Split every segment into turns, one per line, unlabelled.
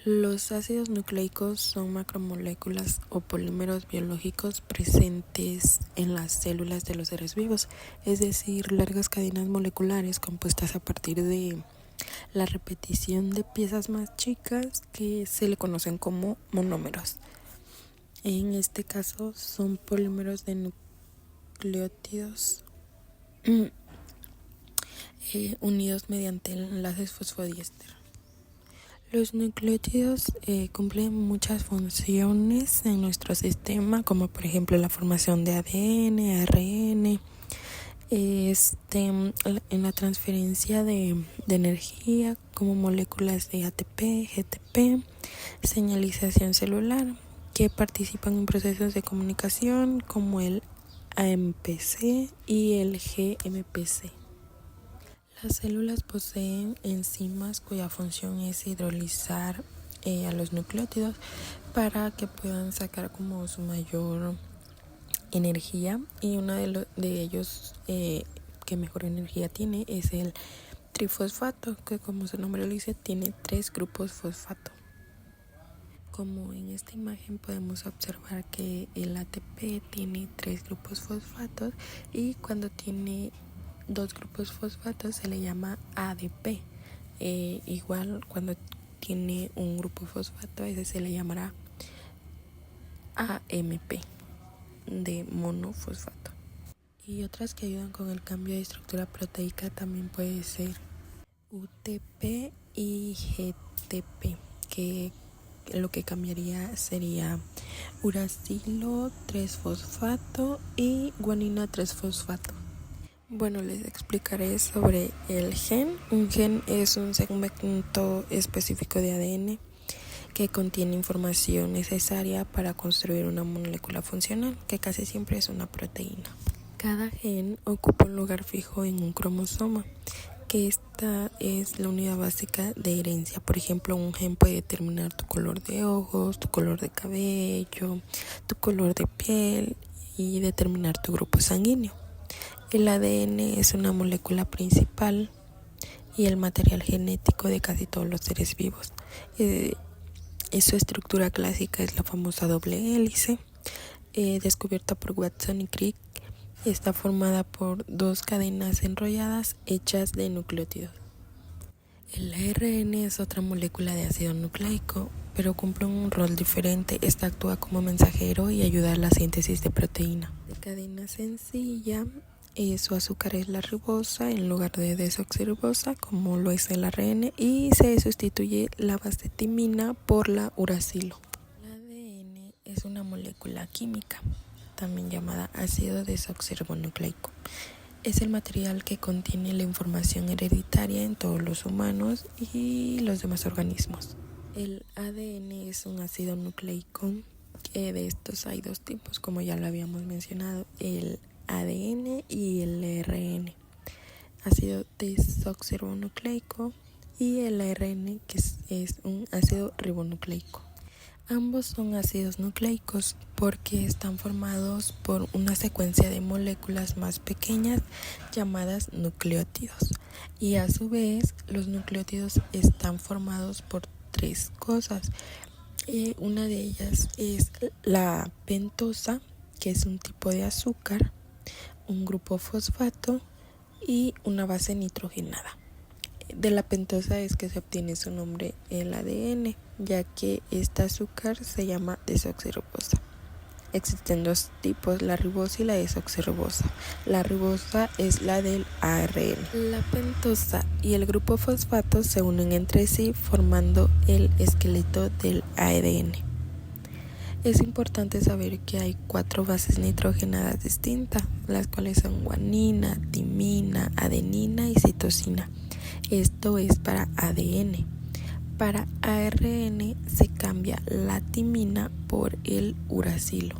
Los ácidos nucleicos son macromoléculas o polímeros biológicos presentes en las células de los seres vivos, es decir, largas cadenas moleculares compuestas a partir de la repetición de piezas más chicas que se le conocen como monómeros. En este caso son polímeros de nucleótidos unidos mediante enlaces fosfodiéster. Los nucleótidos cumplen muchas funciones en nuestro sistema, como por ejemplo la formación de ADN, ARN, en la transferencia de energía como moléculas de ATP, GTP, señalización celular, que participan en procesos de comunicación como el AMPC y el GMPC. Las células poseen enzimas cuya función es hidrolizar a los nucleótidos para que puedan sacar como su mayor energía, y uno de ellos que mejor energía tiene es el trifosfato, que como su nombre lo dice tiene 3 grupos fosfato. Como en esta imagen podemos observar que el ATP tiene 3 grupos fosfatos y cuando tiene 2 grupos fosfatos se le llama ADP. Igual cuando tiene un grupo fosfato, ese se le llamará AMP, de monofosfato. Y otras que ayudan con el cambio de estructura proteica también puede ser UTP y GTP, que lo que cambiaría sería uracilo 3-fosfato y guanina 3-fosfato. Bueno, les explicaré sobre el gen. Un gen es un segmento específico de ADN que contiene información necesaria para construir una molécula funcional, que casi siempre es una proteína. Cada gen ocupa un lugar fijo en un cromosoma, que esta es la unidad básica de herencia. Por ejemplo, un gen puede determinar tu color de ojos, tu color de cabello, tu color de piel y determinar tu grupo sanguíneo. El ADN es una molécula principal y el material genético de casi todos los seres vivos. Su estructura clásica es la famosa doble hélice, descubierta por Watson y Crick. Está formada por 2 cadenas enrolladas hechas de nucleótidos. El ARN es otra molécula de ácido nucleico, pero cumple un rol diferente. Esta actúa como mensajero y ayuda a la síntesis de proteína. De cadena sencilla, su azúcar es la ribosa en lugar de desoxirribosa, como lo es el ARN, y se sustituye la base timina por la uracilo. El ADN es una molécula química, también llamada ácido desoxirribonucleico. Es el material que contiene la información hereditaria en todos los humanos y los demás organismos. El ADN es un ácido nucleico, que de estos hay 2 tipos, como ya lo habíamos mencionado, el ADN y el ARN, ácido desoxirribonucleico, y el ARN, que es un ácido ribonucleico. Ambos son ácidos nucleicos porque están formados por una secuencia de moléculas más pequeñas llamadas nucleótidos, y a su vez los nucleótidos están formados por 3 cosas. Una de ellas es la pentosa, que es un tipo de azúcar, un grupo fosfato y una base nitrogenada. De la pentosa es que se obtiene su nombre el ADN, ya que esta azúcar se llama desoxirribosa. Existen 2 tipos, la ribosa y la desoxirribosa. La ribosa es la del ARN. La pentosa y el grupo fosfato se unen entre sí formando el esqueleto del ADN. Es importante saber que hay 4 bases nitrogenadas distintas, las cuales son guanina, timina, adenina y citosina. Esto es para ADN. Para ARN se cambia la timina por el uracilo.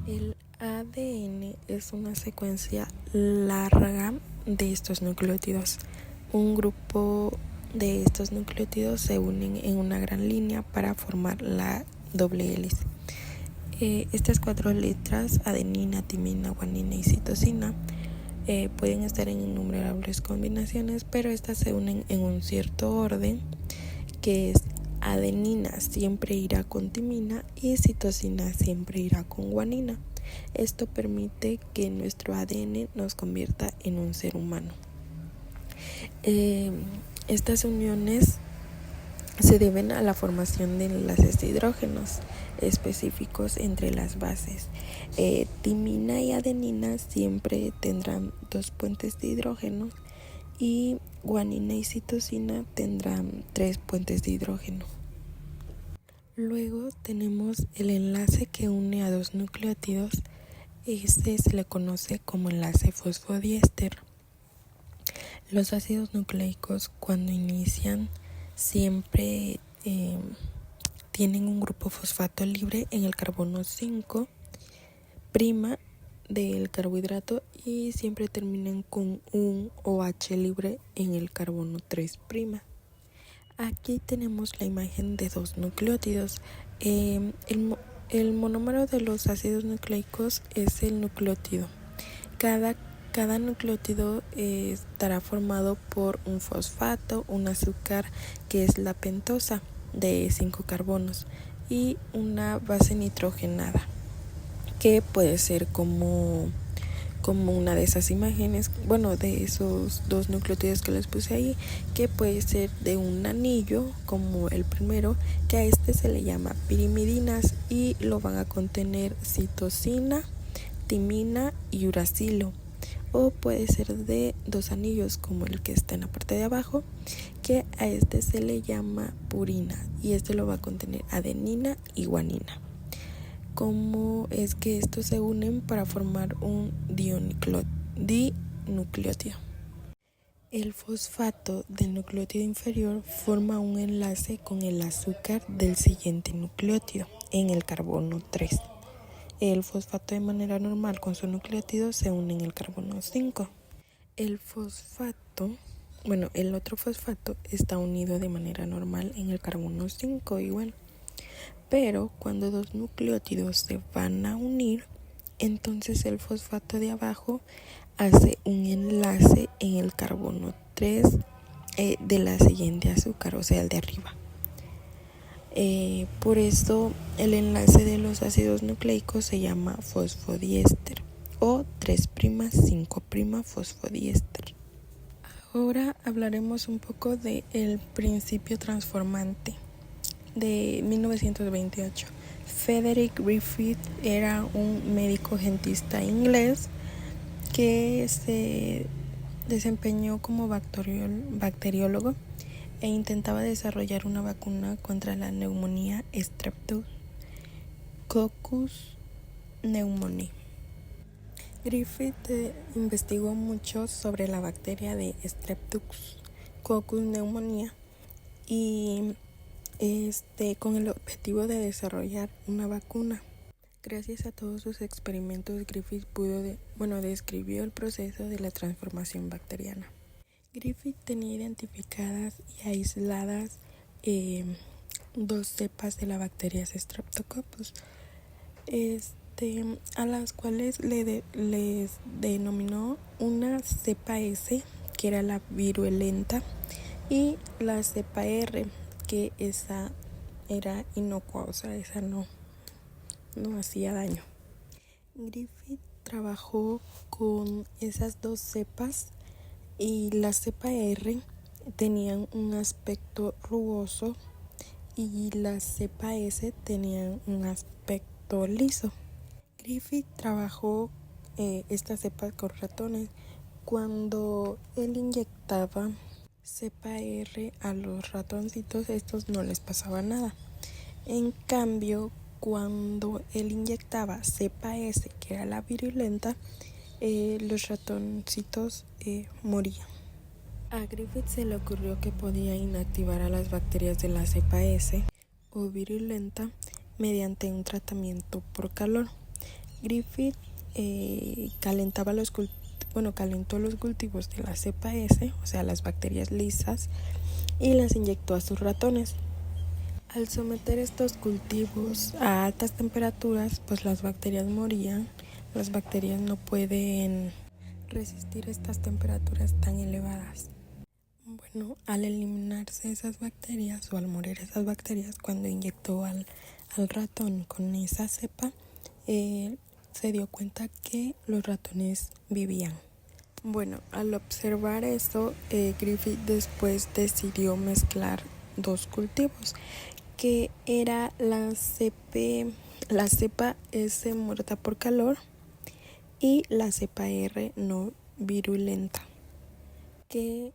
El ADN es una secuencia larga de estos nucleótidos. Un grupo de estos nucleótidos se unen en una gran línea para formar la doble hélice. Estas 4 letras, adenina, timina, guanina y citosina, pueden estar en innumerables combinaciones, pero estas se unen en un cierto orden, que es adenina siempre irá con timina y citosina siempre irá con guanina. Esto permite que nuestro ADN nos convierta en un ser humano. Estas uniones se deben a la formación de enlaces de hidrógenos específicos entre las bases. Timina y adenina siempre tendrán 2 puentes de hidrógeno y guanina y citosina tendrán 3 puentes de hidrógeno. Luego tenemos el enlace que une a 2 nucleótidos. Este se le conoce como enlace fosfodiéster. Los ácidos nucleicos cuando inician siempre tienen un grupo fosfato libre en el carbono 5' del carbohidrato y siempre terminan con un OH libre en el carbono 3'. Aquí tenemos la imagen de 2 nucleótidos. El monómero de los ácidos nucleicos es el nucleótido. Cada nucleótido estará formado por un fosfato, un azúcar que es la pentosa de 5 carbonos y una base nitrogenada que puede ser como una de esas imágenes, de esos 2 nucleótidos que les puse ahí, que puede ser de un anillo como el primero, que a este se le llama pirimidinas y lo van a contener citosina, timina y uracilo. O puede ser de 2 anillos como el que está en la parte de abajo, que a este se le llama purina y este lo va a contener adenina y guanina. ¿Cómo es que estos se unen para formar un dinucleótido? El fosfato del nucleótido inferior forma un enlace con el azúcar del siguiente nucleótido en el carbono 3. El fosfato de manera normal con su nucleótido se une en el carbono 5. El otro fosfato está unido de manera normal en el carbono 5 igual. Pero cuando 2 nucleótidos se van a unir, entonces el fosfato de abajo hace un enlace en el carbono 3 de la siguiente azúcar, o sea, el de arriba. Por eso el enlace de los ácidos nucleicos se llama fosfodiéster o 3'5' fosfodiéster. Ahora hablaremos un poco del principio transformante de 1928. Frederick Griffith era un médico gentista inglés que se desempeñó como bacteriólogo e intentaba desarrollar una vacuna contra la neumonía Streptococcus pneumoniae. Griffith investigó mucho sobre la bacteria de Streptococcus pneumoniae y con el objetivo de desarrollar una vacuna. Gracias a todos sus experimentos, Griffith describió el proceso de la transformación bacteriana. Griffith tenía identificadas y aisladas 2 cepas de la bacteria Streptococcus, a las cuales les denominó una cepa S, que era la virulenta, y la cepa R, que esa era inocua, o sea, esa no hacía daño. Griffith trabajó con esas 2 cepas y la cepa R tenían un aspecto rugoso y la cepa S tenían un aspecto liso. Griffith trabajó estas cepas con ratones. Cuando él inyectaba cepa R a los ratoncitos, estos no les pasaba nada. En cambio, cuando él inyectaba cepa S, que era la virulenta, los ratoncitos morían. A Griffith se le ocurrió que podía inactivar a las bacterias de la cepa S o virulenta mediante un tratamiento por calor. Griffith calentó los cultivos de la cepa S, o sea, las bacterias lisas, y las inyectó a sus ratones. Al someter estos cultivos a altas temperaturas, pues las bacterias morían. Las bacterias no pueden resistir estas temperaturas tan elevadas. Bueno, al eliminarse esas bacterias o al morir esas bacterias, cuando inyectó al ratón con esa cepa, se dio cuenta que los ratones vivían. Bueno, al observar eso, Griffith después decidió mezclar dos cultivos, que era la cepa S muerta por calor y la cepa R no virulenta, que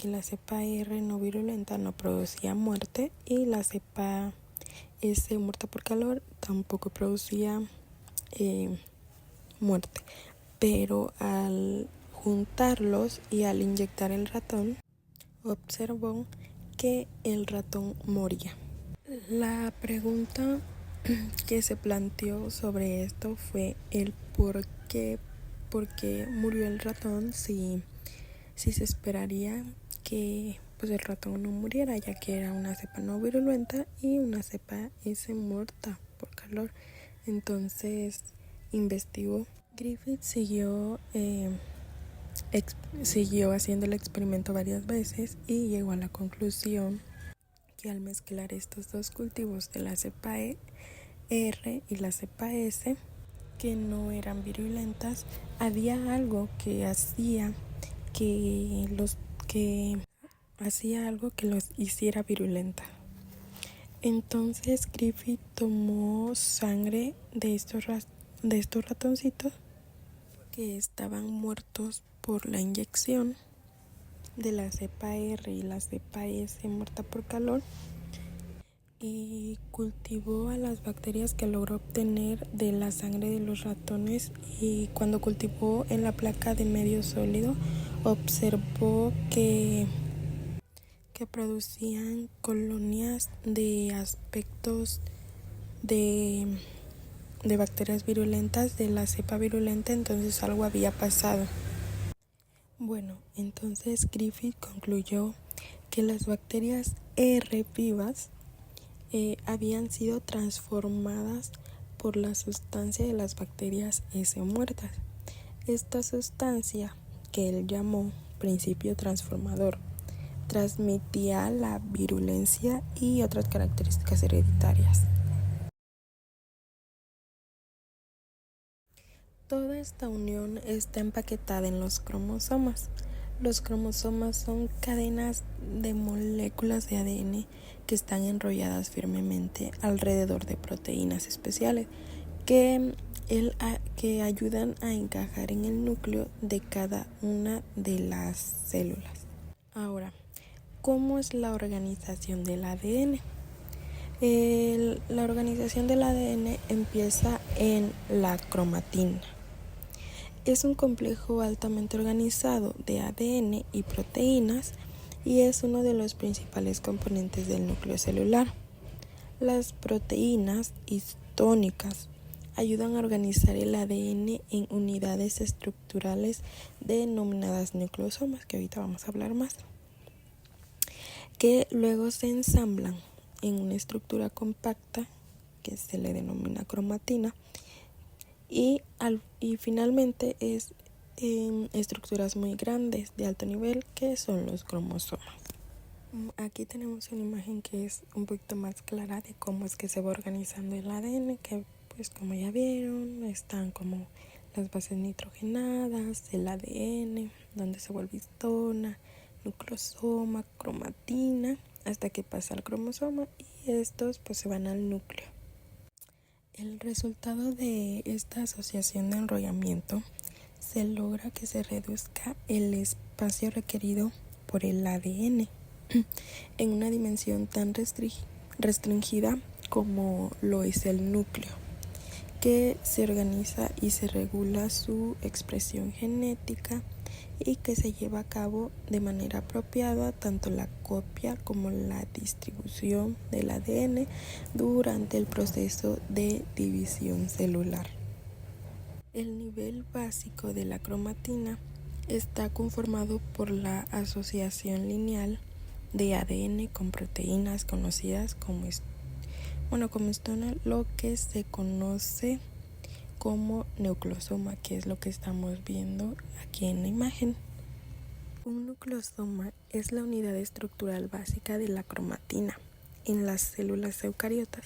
la cepa R no virulenta no producía muerte y la cepa S muerta por calor tampoco producía muerte. Pero al juntarlos y al inyectar el ratón, observó que el ratón moría. La pregunta que se planteó sobre esto fue el por qué murió el ratón si se esperaría que pues el ratón no muriera, ya que era una cepa no virulenta y una cepa S muerta por calor. Entonces investigó. Griffith siguió haciendo el experimento varias veces y llegó a la conclusión que al mezclar estos dos cultivos de la cepa R y la cepa S, que no eran virulentas, había algo que hacía que los hiciera virulenta. Entonces Griffith tomó sangre de estos ratoncitos que estaban muertos por la inyección de la cepa R y la cepa S muerta por calor, y cultivó a las bacterias que logró obtener de la sangre de los ratones. Y cuando cultivó en la placa de medio sólido, observó que producían colonias de aspectos de bacterias virulentas de la cepa virulenta. Entonces algo había pasado. Bueno, entonces Griffith concluyó que las bacterias R vivas habían sido transformadas por la sustancia de las bacterias S muertas. Esta sustancia, que él llamó principio transformador, transmitía la virulencia y otras características hereditarias. Toda esta unión está empaquetada en los cromosomas. Los cromosomas son cadenas de moléculas de ADN que están enrolladas firmemente alrededor de proteínas especiales que ayudan a encajar en el núcleo de cada una de las células. Ahora, ¿cómo es la organización del ADN? La organización del ADN empieza en la cromatina. Es un complejo altamente organizado de ADN y proteínas y es uno de los principales componentes del núcleo celular. Las proteínas histónicas ayudan a organizar el ADN en unidades estructurales denominadas nucleosomas, que ahorita vamos a hablar más, que luego se ensamblan en una estructura compacta que se le denomina cromatina y finalmente es en estructuras muy grandes de alto nivel que son los cromosomas. Aquí tenemos una imagen que es un poquito más clara de cómo es que se va organizando el ADN, que pues como ya vieron están como las bases nitrogenadas, el ADN, donde se vuelve histona, nucleosoma, cromatina, hasta que pasa al cromosoma y estos pues se van al núcleo. El resultado de esta asociación de enrollamiento se logra que se reduzca el espacio requerido por el ADN en una dimensión tan restringida como lo es el núcleo, que se organiza y se regula su expresión genética y que se lleva a cabo de manera apropiada tanto la copia como la distribución del ADN durante el proceso de división celular. El nivel básico de la cromatina está conformado por la asociación lineal de ADN con proteínas conocidas como histona, lo que se conoce como nucleosoma, que es lo que estamos viendo aquí en la imagen. Un nucleosoma es la unidad estructural básica de la cromatina en las células eucariotas,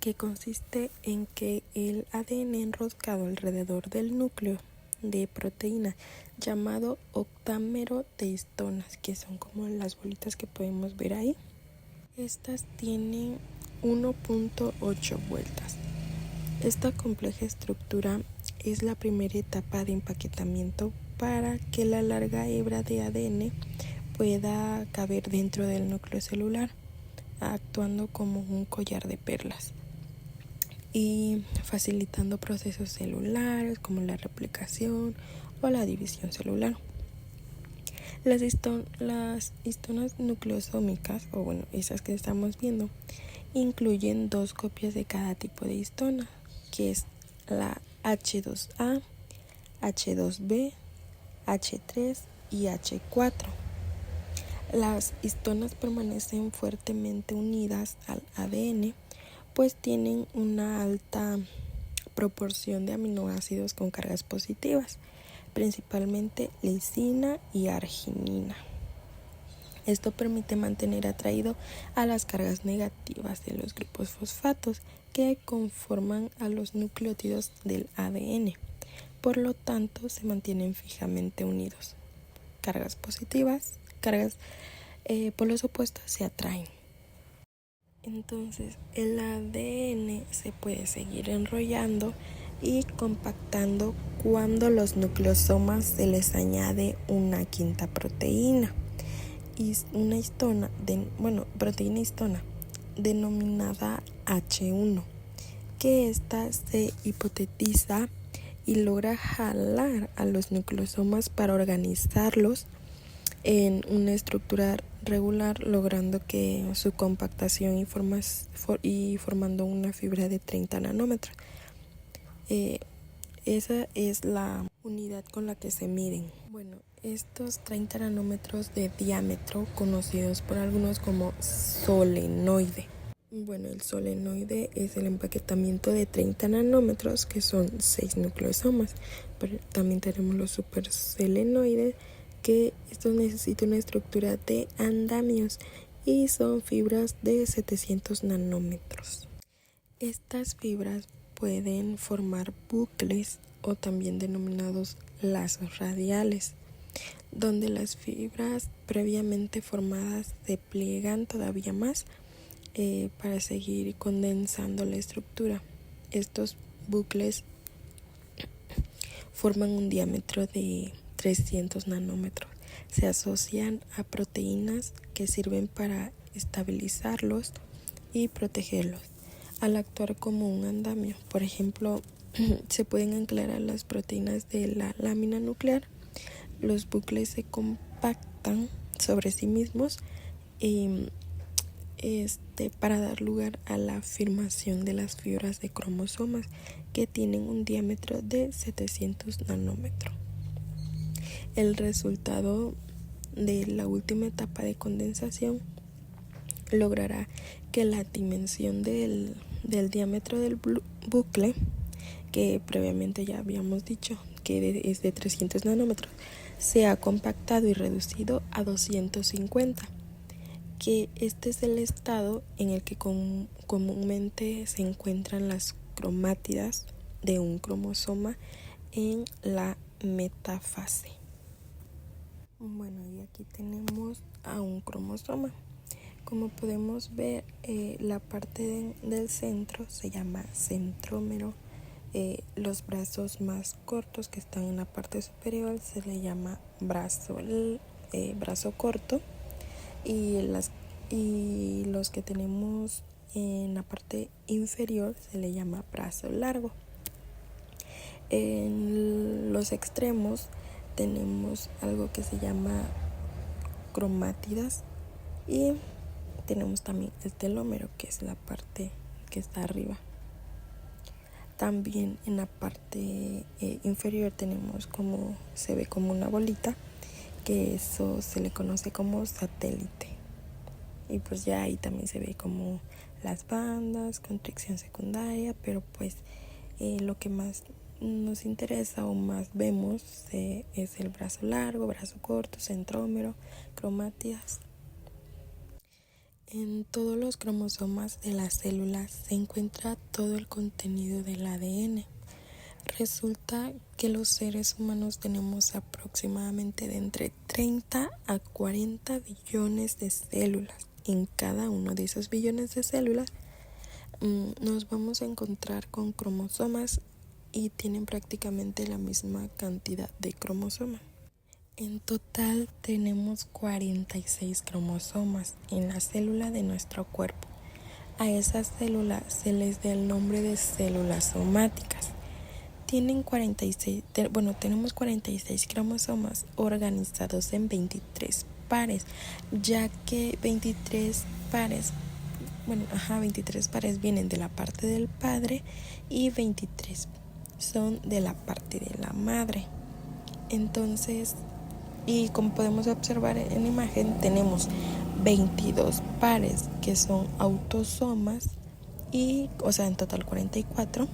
que consiste en que el ADN enroscado alrededor del núcleo de proteína llamado octámero de histonas, que son como las bolitas que podemos ver ahí. Estas tienen 1.8 vueltas. Esta compleja estructura es la primera etapa de empaquetamiento para que la larga hebra de ADN pueda caber dentro del núcleo celular, actuando como un collar de perlas y facilitando procesos celulares como la replicación o la división celular. Las histonas nucleosómicas, o bueno, esas que estamos viendo, incluyen 2 copias de cada tipo de histona, que es la H2A, H2B, H3 y H4. Las histonas permanecen fuertemente unidas al ADN, pues tienen una alta proporción de aminoácidos con cargas positivas, principalmente lisina y arginina. Esto permite mantener atraído a las cargas negativas de los grupos fosfatos que conforman a los nucleótidos del ADN. Por lo tanto, se mantienen fijamente unidos. Cargas positivas, por los opuestos se atraen. Entonces, el ADN se puede seguir enrollando y compactando cuando los nucleosomas se les añade una quinta proteína. Y una proteína histona denominada H1, que ésta se hipotetiza y logra jalar a los nucleosomas para organizarlos en una estructura regular, logrando que su compactación y formando una fibra de 30 nanómetros. Esa es la unidad con la que se miden. Bueno, estos 30 nanómetros de diámetro, conocidos por algunos como solenoide. Bueno, el solenoide es el empaquetamiento de 30 nanómetros, que son 6 nucleosomas. Pero también tenemos los superselenoides, que estos necesitan una estructura de andamios y son fibras de 700 nanómetros. Estas fibras pueden formar bucles, o también denominados lazos radiales, donde las fibras previamente formadas se pliegan todavía más para seguir condensando la estructura. Estos bucles forman un diámetro de 300 nanómetros. Se asocian a proteínas que sirven para estabilizarlos y protegerlos al actuar como un andamio. Por ejemplo, se pueden anclar a las proteínas de la lámina nuclear. Los bucles se compactan sobre sí mismos para dar lugar a la formación de las fibras de cromosomas, que tienen un diámetro de 700 nanómetros. El resultado de la última etapa de condensación logrará que la dimensión del diámetro del bucle, que previamente ya habíamos dicho que es de 300 nanómetros, sea compactado y reducido a 250, que este es el estado en el que comúnmente se encuentran las cromátidas de un cromosoma en la metafase. Bueno, y aquí tenemos a un cromosoma. Como podemos ver, la parte del centro se llama centrómero. Los brazos más cortos, que están en la parte superior, se le llama brazo corto, y los que tenemos en la parte inferior se le llama brazo largo. En los extremos tenemos algo que se llama cromátidas, y tenemos también el telómero, que es la parte que está arriba. También en la parte inferior tenemos se ve como una bolita, que eso se le conoce como satélite. Y pues ya ahí también se ve como las bandas, constricción secundaria, pero pues lo que más nos interesa o más vemos es el brazo largo, brazo corto, centrómero, cromátidas. En todos los cromosomas de las células se encuentra todo el contenido del ADN. Resulta que los seres humanos tenemos aproximadamente de entre 30 a 40 billones de células. En cada uno de esos billones de células nos vamos a encontrar con cromosomas y tienen prácticamente la misma cantidad de cromosomas. En total tenemos 46 cromosomas en la célula de nuestro cuerpo. A esas células se les da el nombre de células somáticas. Tenemos 46 cromosomas organizados en 23 pares, ya que 23 pares vienen de la parte del padre y 23 son de la parte de la madre. Entonces, y como podemos observar en la imagen, tenemos 22 pares que son autosomas en total 44,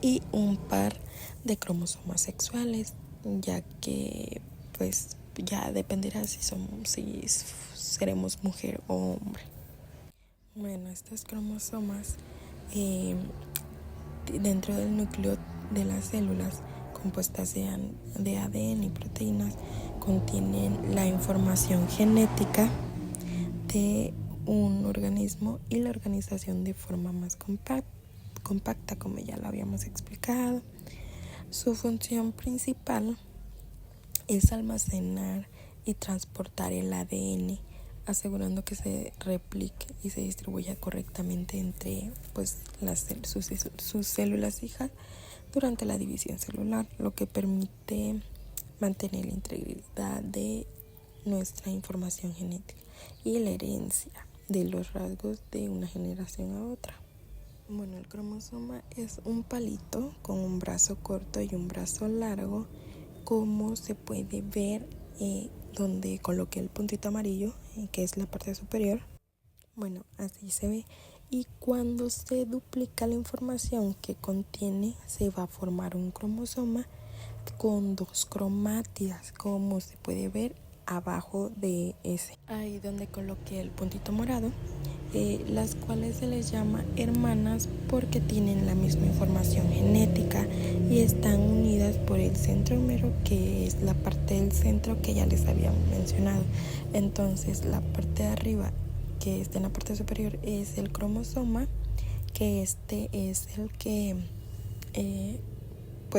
y un par de cromosomas sexuales, ya que pues ya dependerá si seremos mujer o hombre. Bueno, estos cromosomas dentro del núcleo de las células compuestas de ADN y proteínas contienen la información genética de un organismo y la organización de forma más compacta, como ya lo habíamos explicado. Su función principal es almacenar y transportar el ADN, asegurando que se replique y se distribuya correctamente entre sus células hijas durante la división celular, lo que permite mantener la integridad de nuestra información genética y la herencia de los rasgos de una generación a otra. Bueno, el cromosoma es un palito con un brazo corto y un brazo largo, como se puede ver donde coloqué el puntito amarillo, que es la parte superior. Bueno, así se ve. Y cuando se duplica la información que contiene, se va a formar un cromosoma con 2 cromátidas, como se puede ver abajo de ese. Ahí donde coloqué el puntito morado, las cuales se les llama hermanas porque tienen la misma información genética y están unidas por el centrómero, que es la parte del centro que ya les había mencionado. Entonces, la parte de arriba, que está en la parte superior, es el cromosoma, que este es el que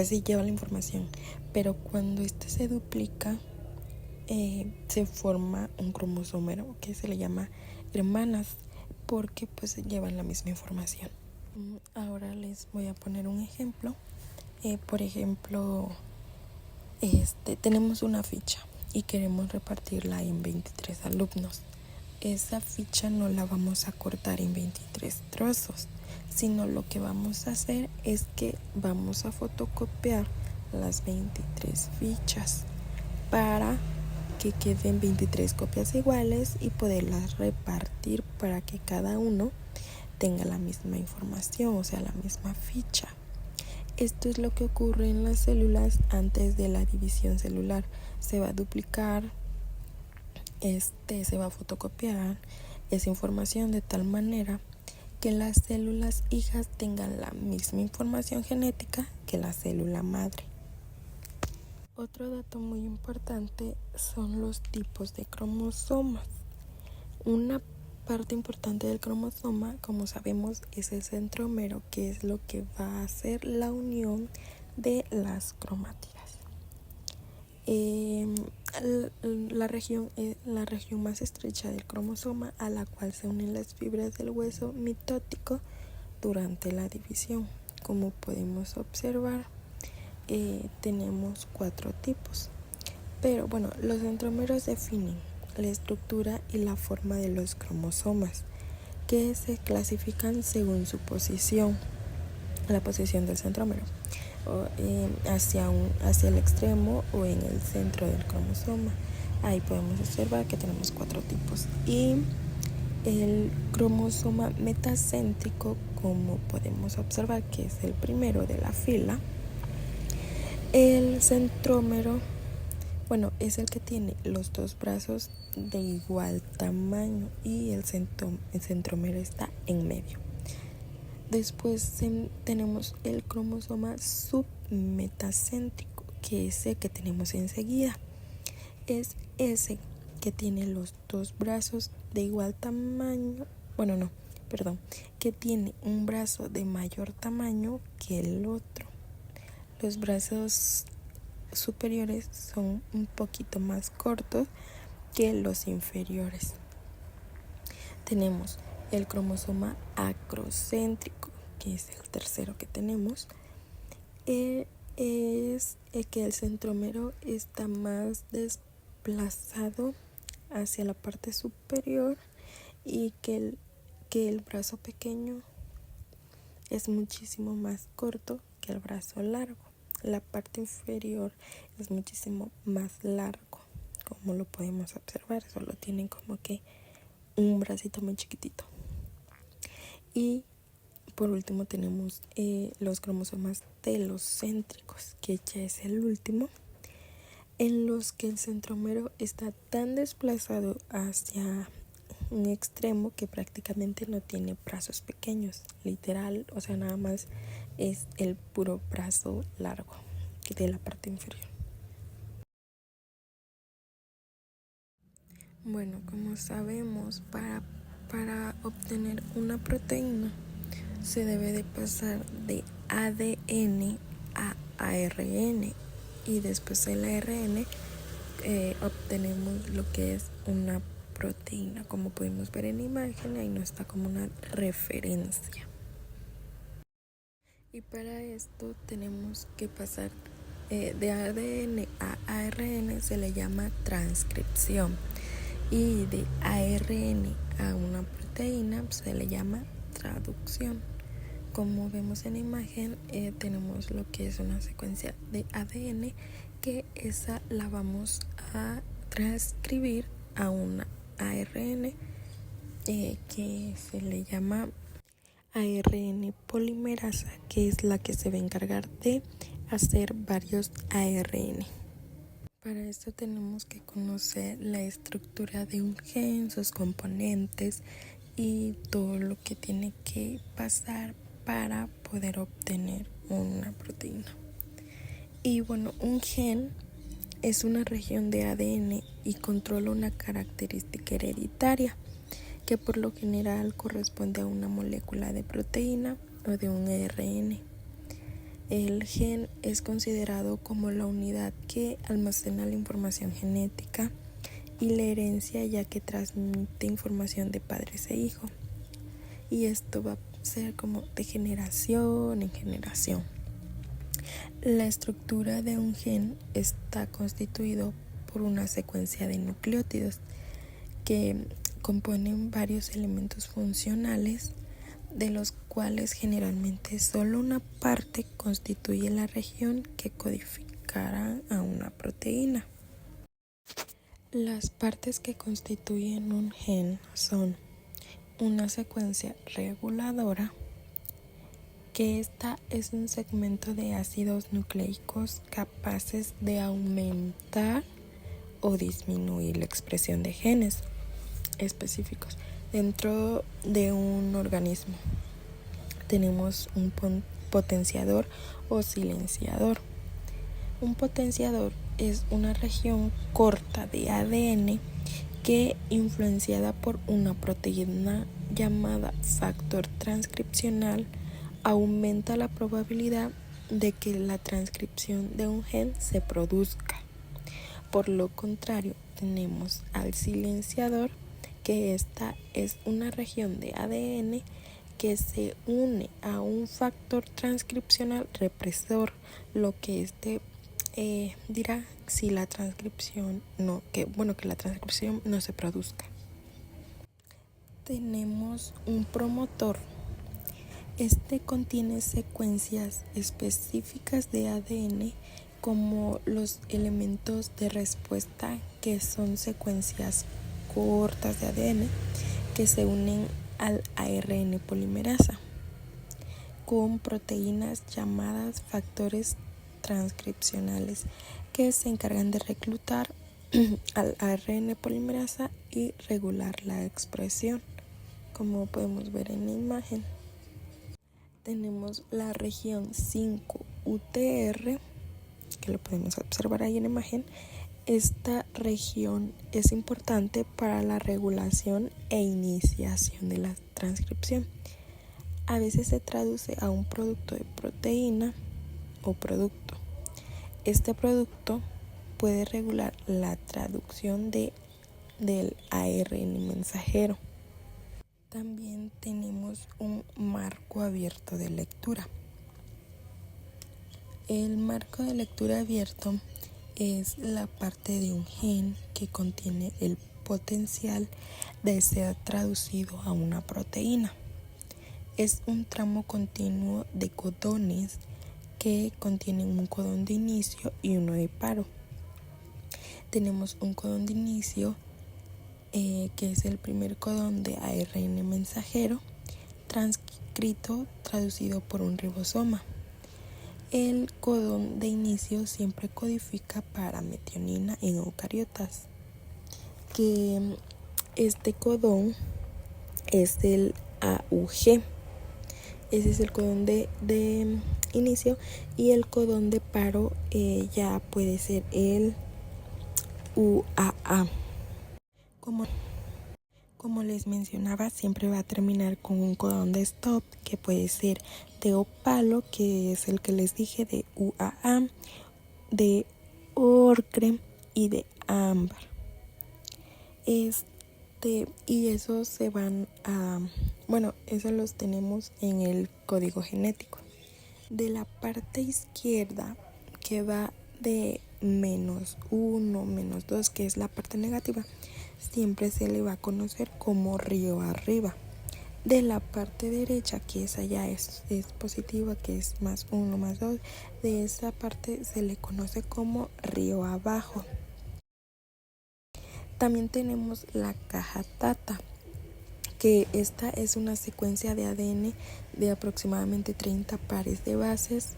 sí lleva la información, pero cuando este se duplica se forma un cromosómero que se le llama hermanas, porque pues llevan la misma información. Ahora les voy a poner un ejemplo. Por ejemplo, tenemos una ficha y queremos repartirla en 23 alumnos. Esa ficha no la vamos a cortar en 23 trozos, sino lo que vamos a hacer es que vamos a fotocopiar las 23 fichas para que queden 23 copias iguales y poderlas repartir para que cada uno tenga la misma información, o sea, la misma ficha. Esto es lo que ocurre en las células antes de la división celular. Se va a duplicar, se va a fotocopiar esa información de tal manera que las células hijas tengan la misma información genética que la célula madre. Otro dato muy importante son los tipos de cromosomas. Una parte importante del cromosoma, como sabemos, es el centrómero, que es lo que va a hacer la unión de las cromátidas. La región más estrecha del cromosoma, a la cual se unen las fibras del hueso mitótico durante la división. Como podemos observar, tenemos 4 tipos, pero bueno, los centrómeros definen la estructura y la forma de los cromosomas, que se clasifican según su posición, la posición del centrómero, hacia el extremo o en el centro del cromosoma. Ahí podemos observar que tenemos 4 tipos. Y el cromosoma metacéntrico, como podemos observar, que es el primero de la fila, El centrómero, bueno, es el que tiene los dos brazos de igual tamaño y el centrómero está en medio. Después tenemos el cromosoma submetacéntrico, que es el que tenemos enseguida. Es ese que tiene los dos brazos de igual tamaño, que tiene un brazo de mayor tamaño que el otro. Los brazos superiores son un poquito más cortos que los inferiores. Tenemos el cromosoma acrocéntrico, que es el tercero que tenemos. Es el que el centrómero está más desplazado hacia la parte superior y que el brazo pequeño es muchísimo más corto que el brazo largo. La parte inferior es muchísimo más largo, como lo podemos observar, solo tienen como que un bracito muy chiquitito. Y por último tenemos los cromosomas telocéntricos, que ya es el último, en los que el centrómero está tan desplazado hacia un extremo que prácticamente no tiene brazos pequeños, literal, o sea, nada más es el puro brazo largo de la parte inferior. Bueno, como sabemos, para obtener una proteína se debe de pasar de ADN a ARN y después del ARN obtenemos lo que es una proteína. Como podemos ver en la imagen, ahí nos está como una referencia. Y para esto tenemos que pasar de ADN a ARN, se le llama transcripción, y de ARN a una proteína se le llama traducción. Como vemos en la imagen, tenemos lo que es una secuencia de ADN, que esa la vamos a transcribir a una ARN, que se le llama ARN polimerasa, que es la que se va a encargar de hacer varios ARN. Para esto tenemos que conocer la estructura de un gen, sus componentes y todo lo que tiene que pasar para poder obtener una proteína. Y bueno, un gen es una región de ADN y controla una característica hereditaria que por lo general corresponde a una molécula de proteína o de un ARN. El gen es considerado como la unidad que almacena la información genética y la herencia, ya que transmite información de padres e hijos. Y esto va a ser como de generación en generación. La estructura de un gen está constituido por una secuencia de nucleótidos que componen varios elementos funcionales, de los cuales generalmente solo una parte constituye la región que codificará a una proteína. Las partes que constituyen un gen son una secuencia reguladora, que esta es un segmento de ácidos nucleicos capaces de aumentar o disminuir la expresión de genes específicos dentro de un organismo. Tenemos un potenciador o silenciador. Un potenciador es una región corta de ADN que, influenciada por una proteína llamada factor transcripcional, aumenta la probabilidad de que la transcripción de un gen se produzca. Por lo contrario, tenemos al silenciador, que esta es una región de ADN que se une a un factor transcripcional represor, lo que dirá si la transcripción que la transcripción no se produzca. Tenemos un promotor. Este contiene secuencias específicas de ADN, como los elementos de respuesta, que son secuencias cortas de ADN que se unen al ARN polimerasa con proteínas llamadas factores transcripcionales que se encargan de reclutar al ARN polimerasa y regular la expresión, como podemos ver en la imagen. Tenemos la región 5 UTR, que lo podemos observar ahí en la imagen. Esta región es importante para la regulación e iniciación de la transcripción. A veces se traduce a un producto de proteína o producto. Este producto puede regular la traducción del ARN mensajero. También tenemos un marco abierto de lectura. El marco de lectura abierto es la parte de un gen que contiene el potencial de ser traducido a una proteína. Es un tramo continuo de codones que contienen un codón de inicio y uno de paro. Tenemos un codón de inicio que es el primer codón de ARN mensajero transcrito, traducido por un ribosoma. El codón de inicio siempre codifica para metionina en eucariotas, que este codón es el AUG. Ese es el codón de inicio, y el codón de paro ya puede ser el UAA. Como les mencionaba, siempre va a terminar con un codón de stop, que puede ser de opalo, que es el que les dije, de UAA, de ocre y de ámbar. Y esos se van a... esos los tenemos en el código genético. De la parte izquierda, que va de -1, -2, que es la parte negativa, siempre se le va a conocer como río arriba. De la parte derecha, que esa ya es positiva, que es +1, +2, de esa parte se le conoce como río abajo. También tenemos la caja Tata, que esta es una secuencia de ADN de aproximadamente 30 pares de bases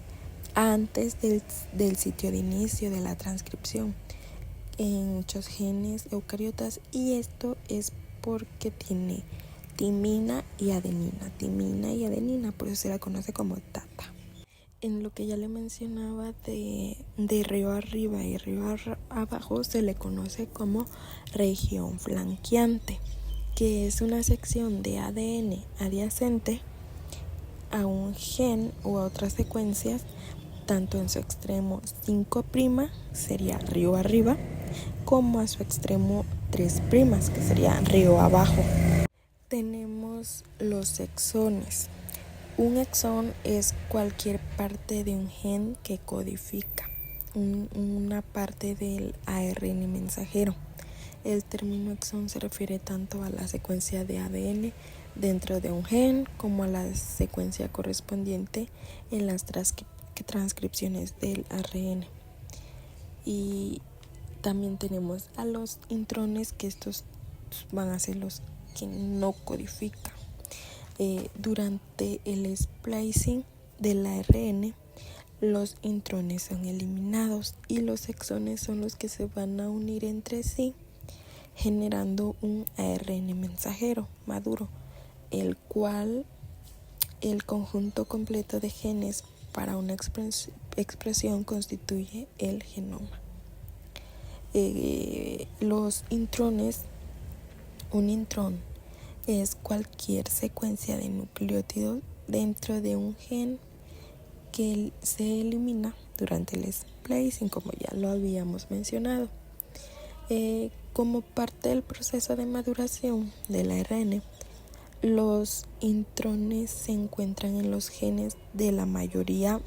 antes del sitio de inicio de la transcripción en muchos genes eucariotas, y esto es porque tiene timina y adenina, por eso se la conoce como Tata. En lo que ya le mencionaba de río arriba y río abajo, se le conoce como región flanqueante, que es una sección de ADN adyacente a un gen u a otras secuencias, tanto en su extremo 5' sería río arriba, como a su extremo 3', que sería río abajo. Tenemos los exones. Un exón es cualquier parte de un gen que codifica una parte del ARN mensajero. El término exón se refiere tanto a la secuencia de ADN dentro de un gen como a la secuencia correspondiente en las transcripciones del ARN. Y también tenemos a los intrones, que estos van a ser los que no codifican. Durante el splicing del ARN, los intrones son eliminados y los exones son los que se van a unir entre sí, generando un ARN mensajero maduro, el cual el conjunto completo de genes para una expresión constituye el genoma. Los intrones, un intrón es cualquier secuencia de nucleótidos dentro de un gen que se elimina durante el splicing, como ya lo habíamos mencionado. Como parte del proceso de maduración del ARN, los intrones se encuentran en los genes de la mayoría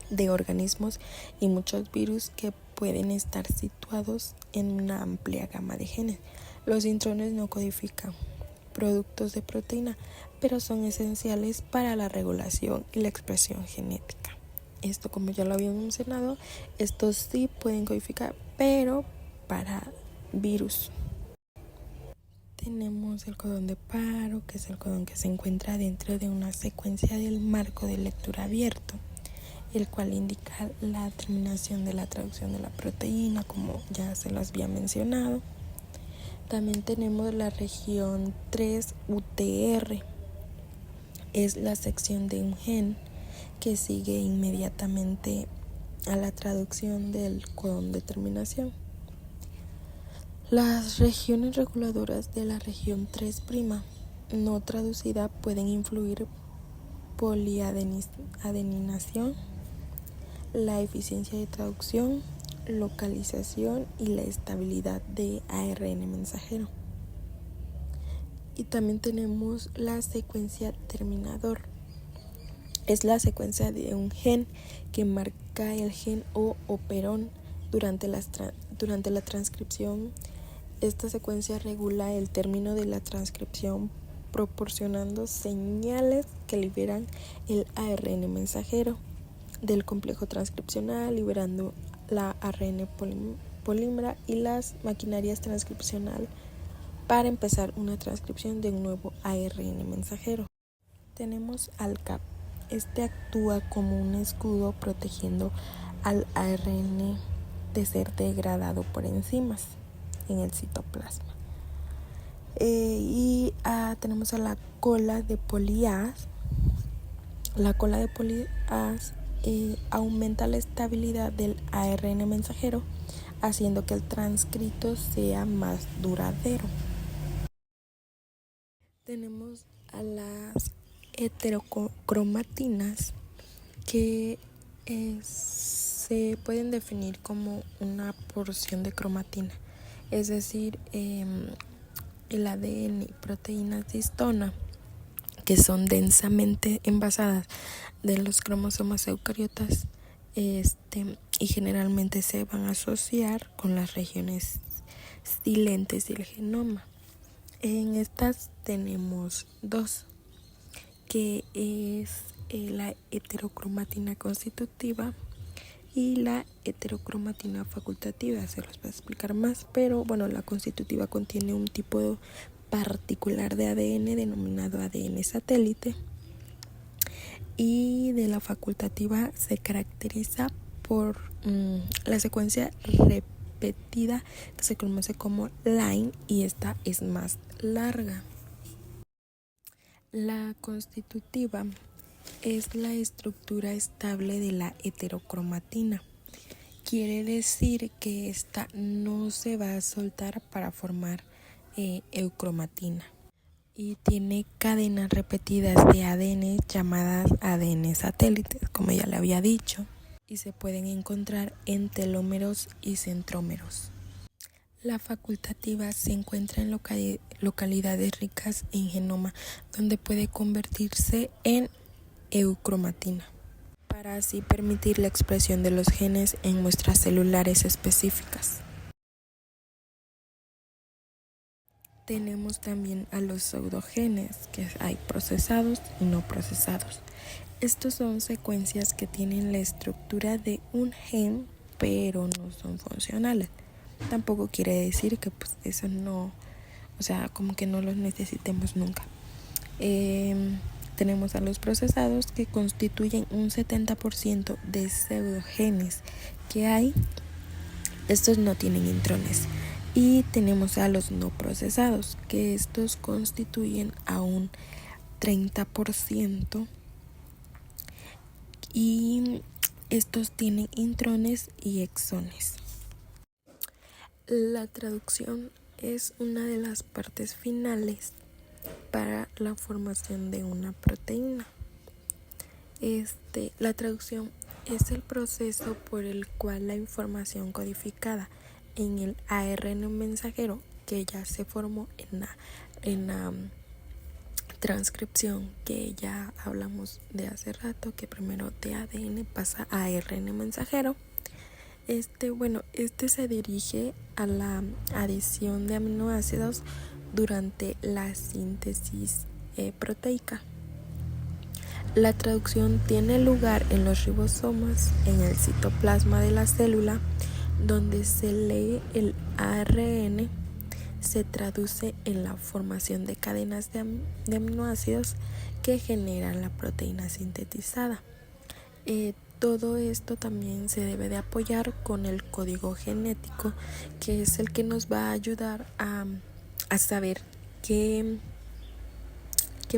de organismos y muchos virus, que pueden estar situados en una amplia gama de genes. Los intrones no codifican productos de proteína, pero son esenciales para la regulación y la expresión genética. Esto, como ya lo habíamos mencionado, estos sí pueden codificar, pero para virus. Tenemos el codón de paro, que es el codón que se encuentra dentro de una secuencia del marco de lectura abierto. el cual indica la terminación de la traducción de la proteína, como ya se los había mencionado. También tenemos la región 3 UTR, es la sección de un gen que sigue inmediatamente a la traducción del codón de terminación. Las regiones reguladoras de la región 3' no traducida pueden influir poliadeninación, la eficiencia de traducción, localización y la estabilidad de ARN mensajero. Y también tenemos la secuencia terminador. Es la secuencia de un gen que marca el gen o operón durante la transcripción. Esta secuencia regula el término de la transcripción, proporcionando señales que liberan el ARN mensajero del complejo transcripcional, liberando la ARN polímera y las maquinarias transcripcional para empezar una transcripción de un nuevo ARN mensajero. Tenemos al CAP. Este actúa como un escudo protegiendo al ARN de ser degradado por enzimas en el citoplasma. Tenemos a la cola de polias. La cola de polias aumenta la estabilidad del ARN mensajero, haciendo que el transcrito sea más duradero. Tenemos a las heterocromatinas, que se pueden definir como una porción de cromatina, es decir, el ADN y proteínas de histona, que son densamente envasadas de los cromosomas eucariotas, y generalmente se van a asociar con las regiones silentes del genoma. En estas tenemos dos, que es la heterocromatina constitutiva y la heterocromatina facultativa. Se los voy a explicar más, pero bueno, la constitutiva contiene un tipo particular de ADN denominado ADN satélite, y de la facultativa se caracteriza por la secuencia repetida, que se conoce como line, y esta es más larga. La constitutiva es la estructura estable de la heterocromatina. Quiere decir que esta no se va a soltar para formar eucromatina, y tiene cadenas repetidas de ADN llamadas ADN satélites, como ya le había dicho, y se pueden encontrar en telómeros y centrómeros. La facultativa se encuentra en localidades ricas en genoma, donde puede convertirse en eucromatina, para así permitir la expresión de los genes en muestras celulares específicas. Tenemos también a los pseudogenes, que hay procesados y no procesados. Estos son secuencias que tienen la estructura de un gen, pero no son funcionales. Tampoco quiere decir que pues eso no, como que no los necesitemos nunca. Tenemos a los procesados, que constituyen un 70% de pseudogenes que hay. Estos no tienen intrones. Y tenemos a los no procesados, que estos constituyen a un 30%, y estos tienen intrones y exones. La traducción es una de las partes finales para la formación de una proteína. La traducción es el proceso por el cual la información codificada en el ARN mensajero, que ya se formó en la transcripción, que ya hablamos de hace rato, que primero de ADN pasa a ARN mensajero. Se dirige a la adición de aminoácidos durante la síntesis proteica. La traducción tiene lugar en los ribosomas, en el citoplasma de la célula, donde se lee el ARN, se traduce en la formación de cadenas de aminoácidos que generan la proteína sintetizada. Todo esto también se debe de apoyar con el código genético, que es el que nos va a ayudar a saber qué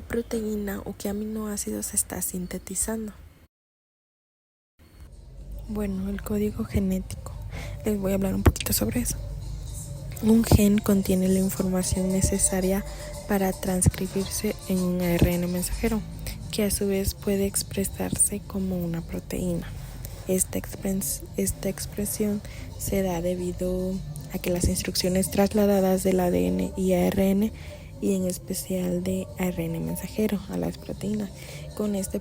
proteína o qué aminoácidos se está sintetizando. Bueno, el código genético. Les voy a hablar un poquito sobre eso. Un gen contiene la información necesaria para transcribirse en un ARN mensajero, que a su vez puede expresarse como una proteína. Esta expresión se da debido a que las instrucciones trasladadas del ADN y ARN, y en especial de ARN mensajero a las proteínas. Con eso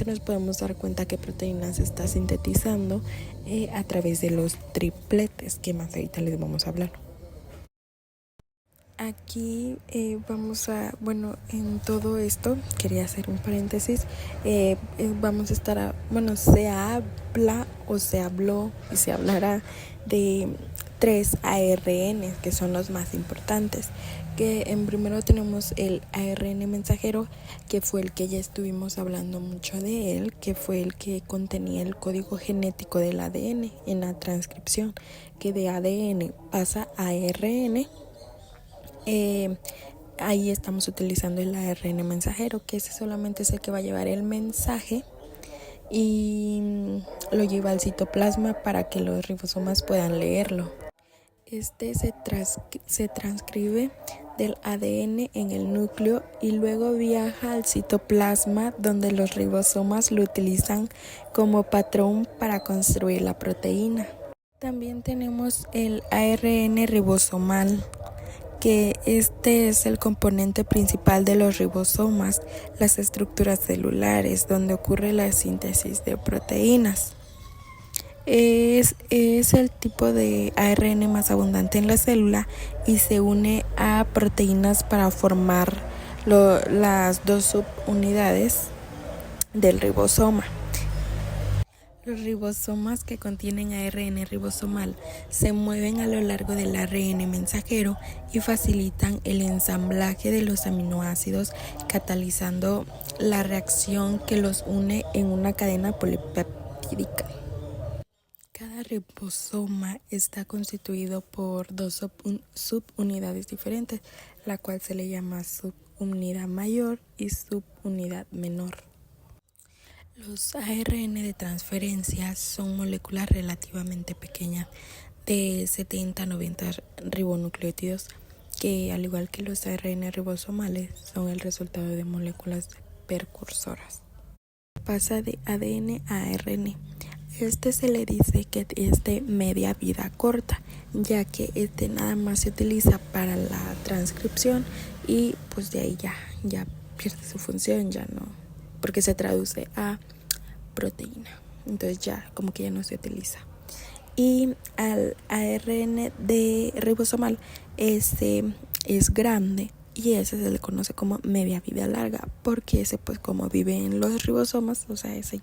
nos podemos dar cuenta que proteína se está sintetizando a través de los tripletes, que más ahorita les vamos a hablar. Aquí en todo esto, quería hacer un paréntesis, se habla o se habló y se hablará de 3 ARN, que son los más importantes. Que en primero tenemos el ARN mensajero, que fue el que ya estuvimos hablando mucho de él, que fue el que contenía el código genético del ADN en la transcripción, que de ADN pasa a ARN. Ahí estamos utilizando el ARN mensajero, que ese solamente es el que va a llevar el mensaje y lo lleva al citoplasma para que los ribosomas puedan leerlo. Este se transcribe del ADN en el núcleo y luego viaja al citoplasma, donde los ribosomas lo utilizan como patrón para construir la proteína. También tenemos el ARN ribosomal, que este es el componente principal de los ribosomas, las estructuras celulares donde ocurre la síntesis de proteínas. Es el tipo de ARN más abundante en la célula y se une a proteínas para formar las 2 subunidades del ribosoma. Los ribosomas que contienen ARN ribosomal se mueven a lo largo del ARN mensajero y facilitan el ensamblaje de los aminoácidos, catalizando la reacción que los une en una cadena polipeptídica. Cada ribosoma está constituido por 2 subunidades diferentes, la cual se le llama subunidad mayor y subunidad menor. Los ARN de transferencia son moléculas relativamente pequeñas, de 70 a 90 ribonucleótidos, que al igual que los ARN ribosomales son el resultado de moléculas precursoras. Pasa de ADN a ARN. Este se le dice que es de media vida corta, ya que este nada más se utiliza para la transcripción y pues de ahí ya pierde su función, ya no, porque se traduce a proteína, entonces ya como que ya no se utiliza. Y al ARN de ribosomal, ese es grande y ese se le conoce como media vida larga, porque ese pues como vive en los ribosomas, o sea, ese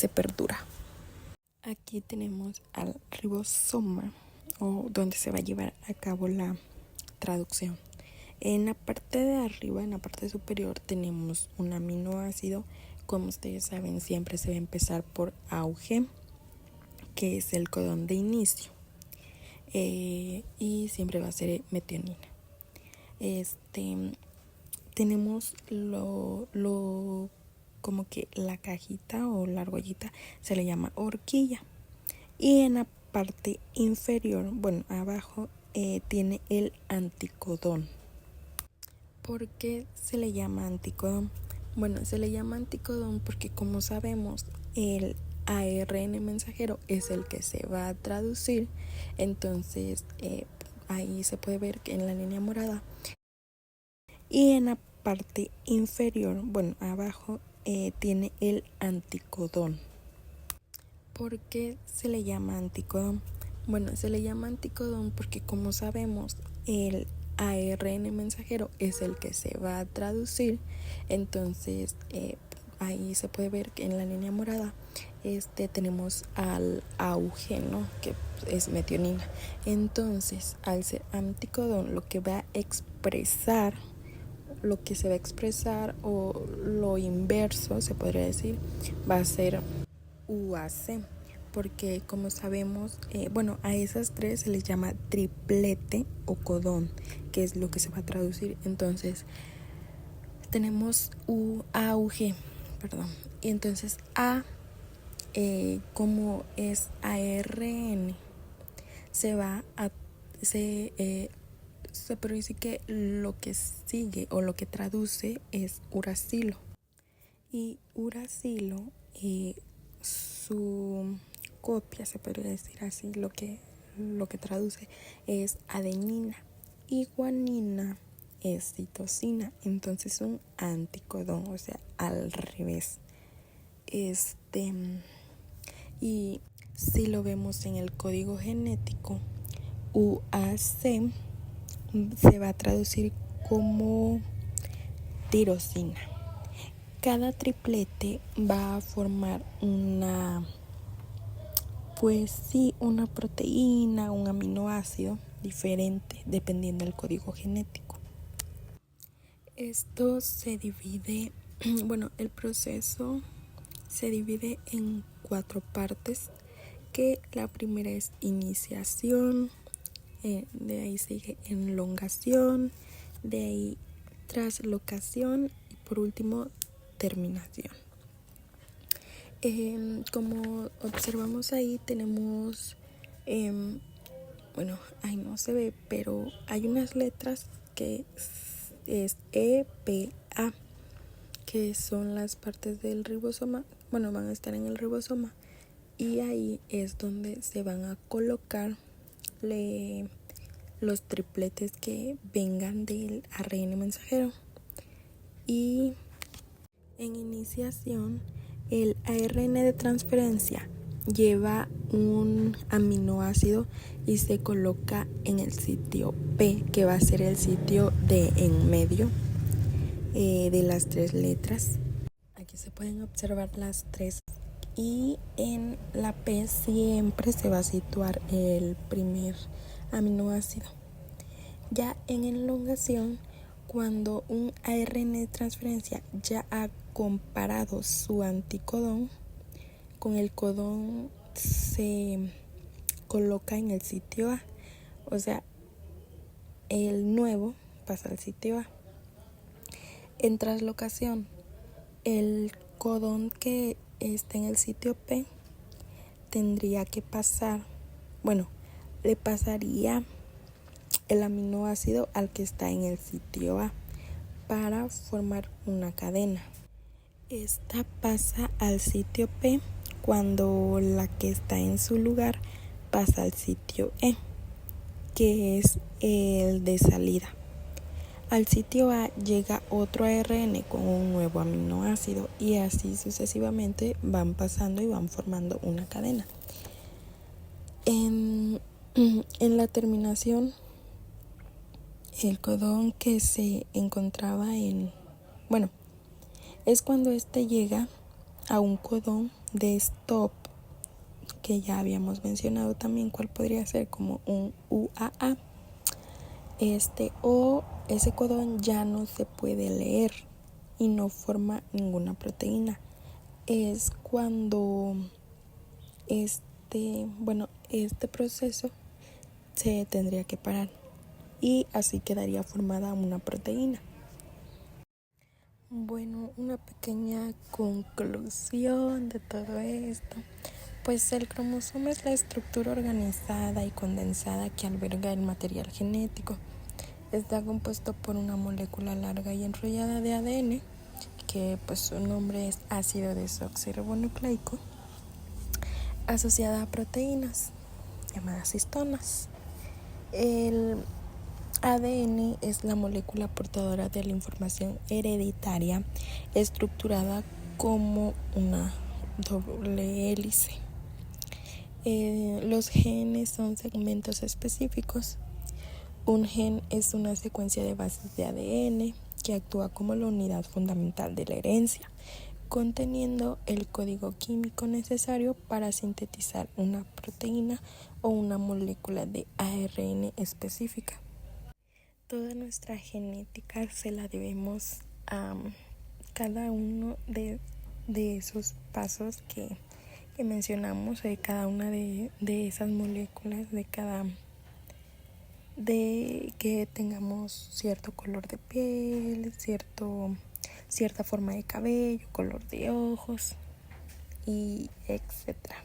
perdura. Aquí tenemos al ribosoma, o donde se va a llevar a cabo la traducción. En la parte de arriba, en la parte superior, tenemos un aminoácido. Como ustedes saben, siempre se va a empezar por auge, que es el codón de inicio, y siempre va a ser metionina. Tenemos como que la cajita o la argollita se le llama horquilla, y en la parte inferior, abajo, tiene el anticodón. ¿Por qué se le llama anticodón? Se le llama anticodón porque, como sabemos, el ARN mensajero es el que se va a traducir. Entonces ahí se puede ver que en la línea morada, y en la parte inferior, abajo, tiene el anticodón. ¿Por qué se le llama anticodón? Se le llama anticodón porque, como sabemos, el ARN mensajero es el que se va a traducir. Entonces ahí se puede ver que en la línea morada tenemos al auge, ¿no?, que es metionina. Entonces, al ser anticodón, lo que va a expresar lo que se va a expresar o lo inverso, se podría decir, va a ser UAC, porque como sabemos, a esas tres se les llama triplete o codón, que es lo que se va a traducir. Entonces tenemos A, U, G, perdón. Y entonces A, como es ARN, se puede decir que lo que sigue o lo que traduce es uracilo. Y uracilo, su copia, se podría decir así, lo que traduce es adenina. Y guanina es citosina, entonces un anticodón, o sea, al revés. Y si lo vemos en el código genético, UAC se va a traducir como tirosina. Cada triplete va a formar una proteína, un aminoácido diferente dependiendo del código genético. Esto se divide, el proceso se divide en 4 partes, que la primera es iniciación, de ahí sigue elongación, de ahí traslocación y por último terminación. Como observamos ahí tenemos, ahí no se ve, pero hay unas letras que es E, P, A, que son las partes del ribosoma, van a estar en el ribosoma, y ahí es donde se van a colocar los tripletes que vengan del ARN mensajero. Y en iniciación, el ARN de transferencia lleva un aminoácido y se coloca en el sitio P, que va a ser el sitio de en medio de las 3 letras. Aquí se pueden observar las 3, y en la P siempre se va a situar el primer aminoácido. Ya en elongación, cuando un ARN de transferencia ya ha comparado su anticodón con el codón, se coloca en el sitio A, o sea, el nuevo pasa al sitio A. En traslocación, el codón que está en el sitio P tendría que pasar, le pasaría el aminoácido al que está en el sitio A para formar una cadena. Esta pasa al sitio P cuando la que está en su lugar pasa al sitio E, que es el de salida. Al sitio A llega otro ARN con un nuevo aminoácido, y así sucesivamente van pasando y van formando una cadena. En la terminación, el codón que se encontraba es cuando este llega a un codón de stop, que ya habíamos mencionado también cuál podría ser, como un UAA. O ese codón ya no se puede leer y no forma ninguna proteína. Es cuando este proceso se tendría que parar, y así quedaría formada una proteína. Una pequeña conclusión de todo esto. Pues el cromosoma es la estructura organizada y condensada que alberga el material genético. Está compuesto por una molécula larga y enrollada de ADN, que pues su nombre es ácido desoxirribonucleico, asociada a proteínas llamadas histonas. El ADN es la molécula portadora de la información hereditaria, estructurada como una doble hélice. Los genes son segmentos específicos. Un gen es una secuencia de bases de ADN que actúa como la unidad fundamental de la herencia, conteniendo el código químico necesario para sintetizar una proteína o una molécula de ARN específica. Toda nuestra genética se la debemos a cada uno de esos pasos que mencionamos, de cada una de esas moléculas, de que tengamos cierto color de piel, cierta forma de cabello, color de ojos y etcétera.